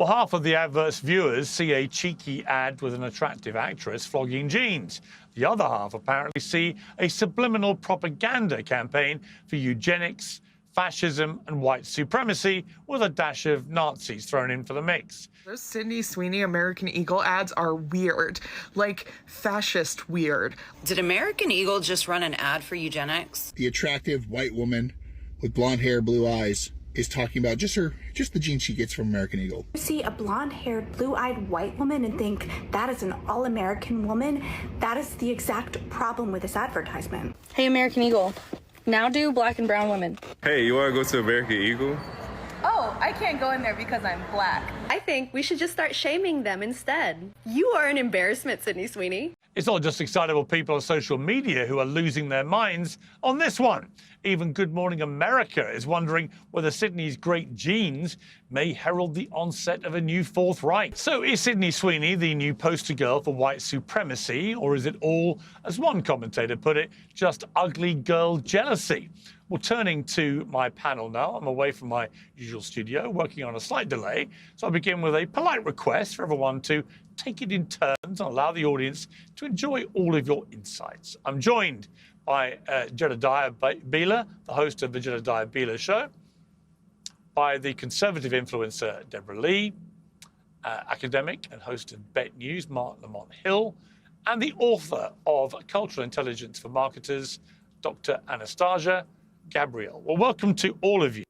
Well, half of the advert's viewers see a cheeky ad with an attractive actress flogging jeans. The other half apparently see a subliminal propaganda campaign for eugenics, fascism and white supremacy with a dash of Nazis thrown in for the mix. Those Sweeney American Eagle ads are weird, like fascist weird. Did American Eagle just run an ad for eugenics? The attractive white woman with blonde hair, blue eyes is talking about just the jeans she gets from American Eagle. You see a blonde-haired, blue-eyed white woman and think that is an all-American woman. That is the exact problem with this advertisement. Hey, American Eagle, now do black and brown women. Hey, you want to go to American Eagle? Oh, I can't go in there because I'm black. I think we should just start shaming them instead. You are an embarrassment, Sydney Sweeney. It's not just excitable people on social media who are losing their minds on this one. Even Good Morning America is wondering whether Sydney's great genes may herald the onset of a new Fourth Reich. So is Sydney Sweeney the new poster girl for white supremacy, or is it all, as one commentator put it, just ugly girl jealousy? Well, turning to my panel now, I'm away from my usual studio, working on a slight delay. So I begin with a polite request for everyone to take it in turns and allow the audience to enjoy all of your insights. I'm joined by Jedediah Bila, the host of the Jedediah Bila Show, by the conservative influencer Deborah Lee, academic and host of Bet News Mark Lamont Hill, and the author of Cultural Intelligence for Marketers, Dr. Anastasia Gabriel. Well, welcome to all of you.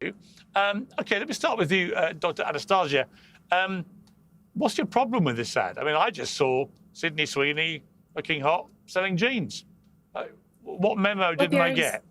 Okay, let me start with you, Dr. Anastasia. What's your problem with this ad? I mean, I just saw Sydney Sweeney looking hot, selling jeans. What memo didn't I get?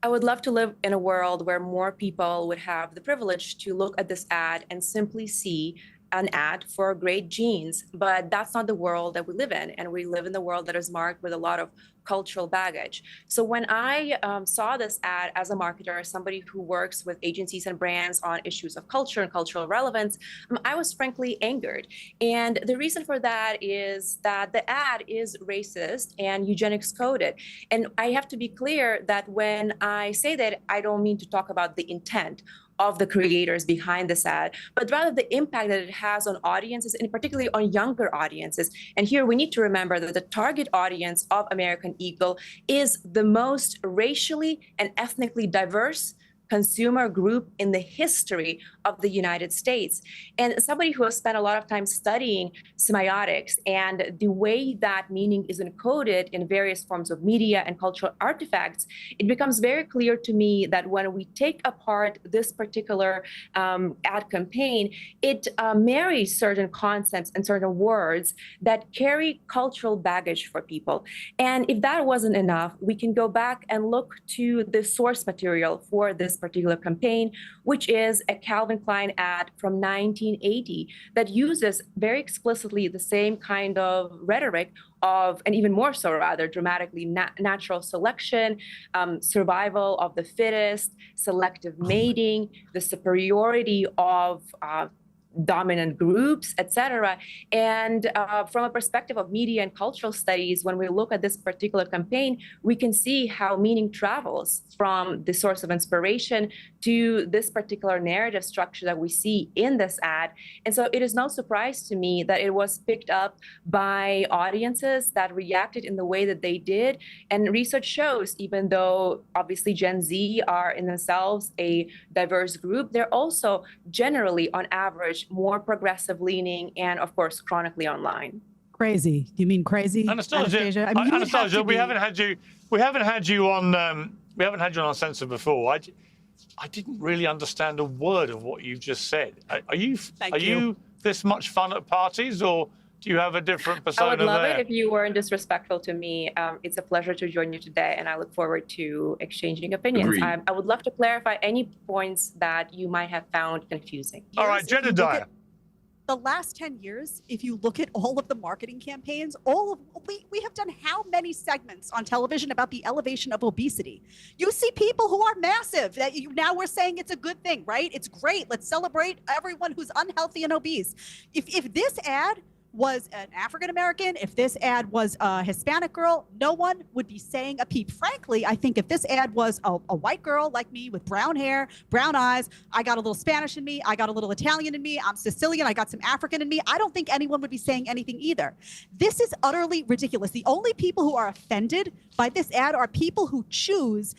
I would love to live in a world where more people would have the privilege to look at this ad and simply see an ad for great jeans, but that's not the world that we live in, and we live in the world that is marked with a lot of cultural baggage. So when I saw this ad as a marketer, somebody who works with agencies and brands on issues of culture and cultural relevance, I was frankly angered. And the reason for that is that the ad is racist and eugenics coded. And I have to be clear that when I say that, I don't mean to talk about the intent of the creators behind this ad, but rather the impact that it has on audiences, and particularly on younger audiences. And here we need to remember that the target audience of American Eagle is the most racially and ethnically diverse consumer group in the history of the United States. And somebody who has spent a lot of time studying semiotics and the way that meaning is encoded in various forms of media and cultural artifacts, it becomes very clear to me that when we take apart this particular ad campaign, it marries certain concepts and certain words that carry cultural baggage for people. And if that wasn't enough, we can go back and look to the source material for this particular campaign, which is a Calvin Klein ad from 1980 that uses very explicitly the same kind of rhetoric of, and even more so rather dramatically, natural selection, survival of the fittest, selective mating, the superiority of dominant groups, etc. And from a perspective of media and cultural studies, when we look at this particular campaign, we can see how meaning travels from the source of inspiration to this particular narrative structure that we see in this ad. And so it is no surprise to me that it was picked up by audiences that reacted in the way that they did. And research shows, even though obviously Gen Z are in themselves a diverse group, they're also generally on average more progressive leaning and of course chronically online. Crazy. Do you mean crazy? Anastasia, I mean, Anastasia, we haven't had you on Uncensored before. I didn't really understand a word of what you've just said. Are you this much fun at parties, or do you have a different persona there? I would love it if you weren't disrespectful to me. It's a pleasure to join you today, and I look forward to exchanging opinions. I would love to clarify any points that you might have found confusing. All right, Jedediah. The last 10 years, if you look at all of the marketing campaigns, we have done how many segments on television about the elevation of obesity? You see people who are massive. Now we're saying it's a good thing, right? It's great. Let's celebrate everyone who's unhealthy and obese. If this ad was an African American, if this ad was a Hispanic girl, no one would be saying a peep. Frankly, I think if this ad was a white girl like me with brown hair, brown eyes, I got a little Spanish in me, I got a little Italian in me, I'm Sicilian, I got some African in me, I don't think anyone would be saying anything either. This is utterly ridiculous. The only people who are offended by this ad are people who choose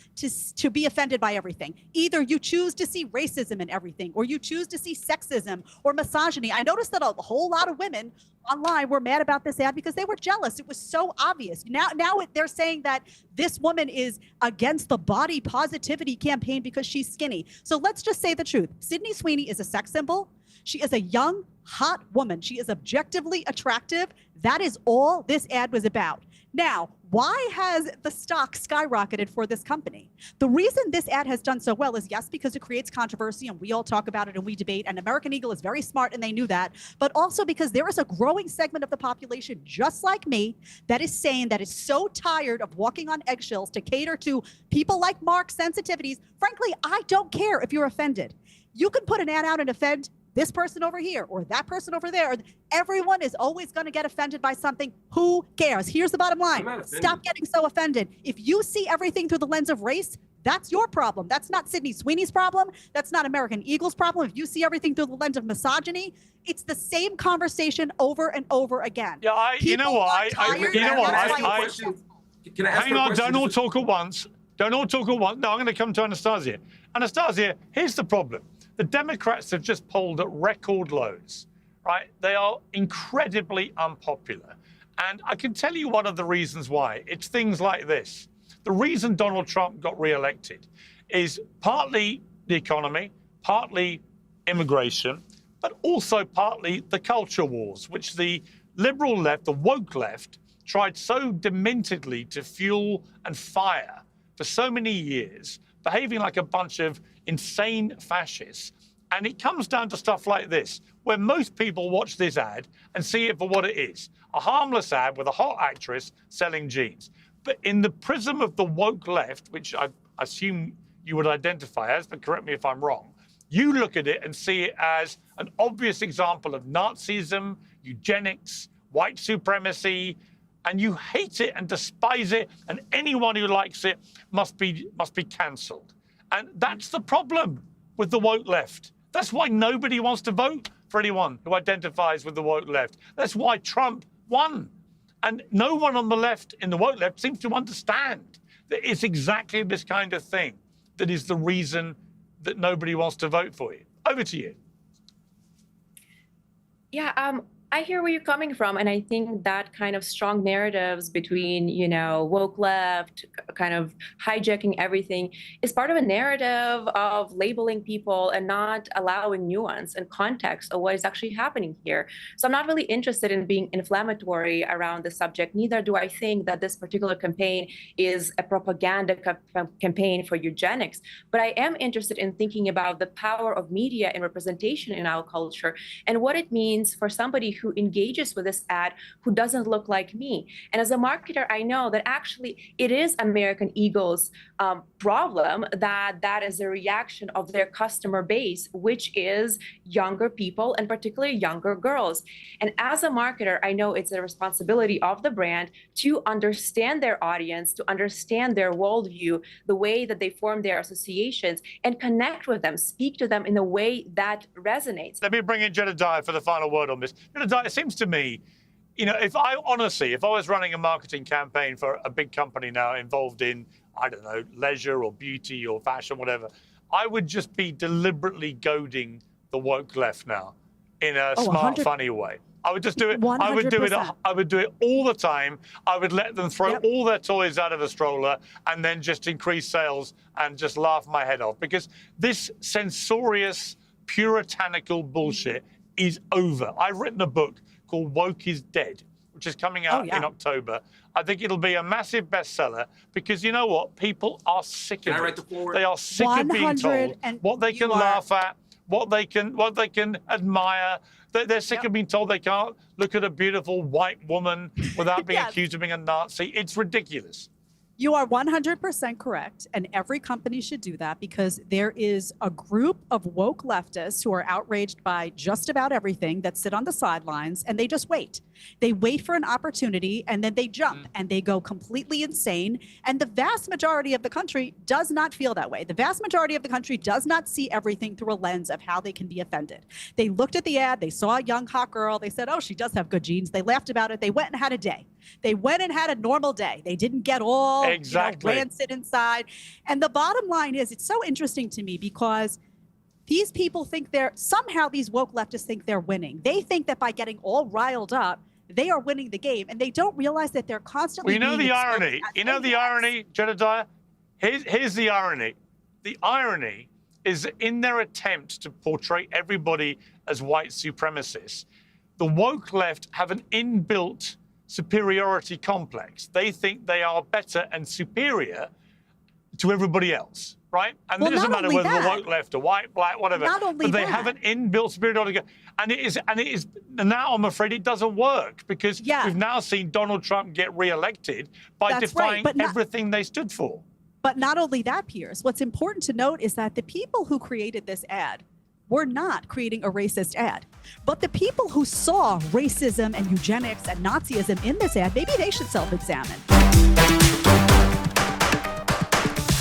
to be offended by everything. Either you choose to see racism in everything, or you choose to see sexism or misogyny. I noticed that a whole lot of women online were mad about this ad because they were jealous. It was so obvious. Now they're saying that this woman is against the body positivity campaign because she's skinny. So let's just say the truth. Sydney Sweeney is a sex symbol. She is a young, hot woman. She is objectively attractive. That is all this ad was about. Now, why has the stock skyrocketed for this company? The reason this ad has done so well is, yes, because it creates controversy and we all talk about it and we debate, and American Eagle is very smart and they knew that, but also because there is a growing segment of the population just like me that is saying that is so tired of walking on eggshells to cater to people like Mark's sensitivities. Frankly, I don't care if you're offended. You can put an ad out and offend this person over here or that person over there. Everyone is always going to get offended by something. Who cares? Here's the bottom line. Stop getting so offended. If you see everything through the lens of race, that's your problem. That's not Sydney Sweeney's problem. That's not American Eagle's problem. If you see everything through the lens of misogyny, it's the same conversation over and over again. Yeah, you know what? Hang on, don't all talk at once. Don't all talk at once. No, I'm going to come to Anastasia. Anastasia, here's the problem. The Democrats have just polled at record lows, right? They are incredibly unpopular. And I can tell you one of the reasons why. It's things like this. The reason Donald Trump got reelected is partly the economy, partly immigration, but also partly the culture wars, which the liberal left, the woke left, tried so dementedly to fuel and fire for so many years, behaving like a bunch of insane fascists. And it comes down to stuff like this, where most people watch this ad and see it for what it is, a harmless ad with a hot actress selling jeans. But in the prism of the woke left, which I assume you would identify as, but correct me if I'm wrong, you look at it and see it as an obvious example of Nazism, eugenics, white supremacy, and you hate it and despise it, and anyone who likes it must be cancelled. And that's the problem with the woke left. That's why nobody wants to vote for anyone who identifies with the woke left. That's why Trump won. And no one on the left, in the woke left, seems to understand that it's exactly this kind of thing that is the reason that nobody wants to vote for you. Over to you. Yeah, I hear where you're coming from, and I think that kind of strong narratives between, woke left, kind of hijacking everything, is part of a narrative of labeling people and not allowing nuance and context of what is actually happening here. So I'm not really interested in being inflammatory around the subject. Neither do I think that this particular campaign is a propaganda campaign for eugenics. But I am interested in thinking about the power of media and representation in our culture and what it means for somebody who engages with this ad who doesn't look like me. And as a marketer, I know that actually it is American Eagle's problem that is a reaction of their customer base, which is younger people and particularly younger girls. And as a marketer, I know it's the responsibility of the brand to understand their audience, to understand their worldview, the way that they form their associations, and connect with them, speak to them in a way that resonates. Let me bring in Jedediah for the final word on this. Jedediah, it seems to me, if I was running a marketing campaign for a big company now involved in, I don't know, leisure or beauty or fashion, whatever, I would just be deliberately goading the woke left now in a smart, funny way. I would just do it. 100%. I would do it all the time. I would let them throw all their toys out of a stroller and then just increase sales and just laugh my head off, because this censorious, puritanical bullshit is over. I've written a book called Woke is Dead, which is coming out in October. I think it'll be a massive bestseller because you know what? People are sick of it. They are sick of being told what they can laugh at, what they can admire. They're sick of being told they can't look at a beautiful white woman without being accused of being a Nazi. It's ridiculous. You are 100% correct, and every company should do that because there is a group of woke leftists who are outraged by just about everything that sit on the sidelines, and they just wait. They wait for an opportunity, and then they jump, and they go completely insane, and the vast majority of the country does not feel that way. The vast majority of the country does not see everything through a lens of how they can be offended. They looked at the ad, they saw a young hot girl, they said, oh, she does have good genes. They laughed about it, they went and had a day. They went and had a normal day. They didn't get all rancid inside. And the bottom line is, it's so interesting to me because these people think somehow these woke leftists think they're winning. They think that by getting all riled up, they are winning the game, and they don't realize that they're constantly well, the irony. You know the irony, Jedediah? Here's the irony. The irony is in their attempt to portray everybody as white supremacists, the woke left have an inbuilt superiority complex. They think they are better and superior to everybody else, right? And it doesn't matter whether the woke left or white, black, whatever. But they have an inbuilt superiority, and it is. Now I'm afraid it doesn't work because we've now seen Donald Trump get reelected by defying everything they stood for. But not only that, Piers. What's important to note is that the people who created this ad were not creating a racist ad. But the people who saw racism and eugenics and Nazism in this ad, maybe they should self-examine.